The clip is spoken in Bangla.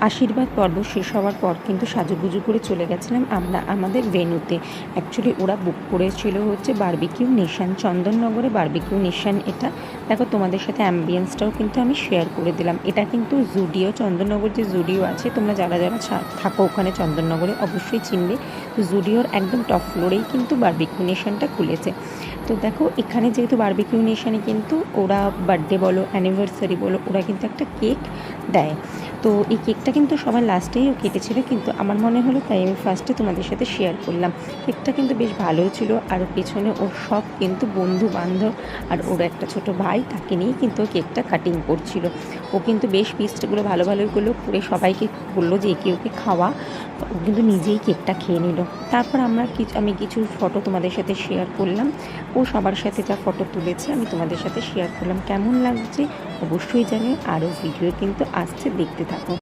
আশীর্বাদ পর্ব শেষ হওয়ার পর কিন্তু সাজুগুজু করে চলে গেছিলাম আমরা আমাদের ভেন্যুতে। অ্যাকচুয়ালি ওরা বুক করেছিল হচ্ছে বারবিকিউ নেশন, চন্দননগরে বারবিকিউ নেশন। এটা দেখো, তোমাদের সাথে অ্যাম্বিয়েন্সটাও কিন্তু আমি শেয়ার করে দিলাম। এটা কিন্তু জুডিও, চন্দননগর যে জুডিও আছে, তোমরা যারা যারা থাকো ওখানে চন্দননগরে অবশ্যই চিনবে। তো জুডিওর একদম টপ ফ্লোরেই কিন্তু বারবিকিউ নেশনটা খুলেছে। তো দেখো, এখানে যেহেতু বারবিকিউ নেশনে কিন্তু ওরা বার্থডে বলো, অ্যানিভার্সারি বলো, ওরা কিন্তু একটা কেক দেয়। তো এই কেকটা কিন্তু সবার লাস্টেই কেটেছিল, কিন্তু আমার মনে হলো তাই আমি ফার্স্টে তোমাদের সাথে শেয়ার করলাম। কেকটা কিন্তু বেশ ভালোও ছিল, আর পেছনে ওর সব কিন্তু বন্ধু বান্ধব আর ওর একটা ছোট ভাই, তাকে নিয়েই কিন্তু ও কেকটা কাটিং করছিল। ও কিন্তু বেশ পিসগুলো ভালো ভালোই করলো, করে সবাইকে বললো যে একে ওকে খাওয়া। ও কিন্তু নিজেই কেকটা খেয়ে নিল। তারপর আমি কিছু ফটো তোমাদের সাথে শেয়ার করলাম। ও সবার সাথে যা ফটো তুলেছে আমি তোমাদের সাথে শেয়ার করলাম। কেমন লাগছে অবশ্যই জানিও। আরও ভিডিও কিন্তু আসছে, দেখতে থাকো।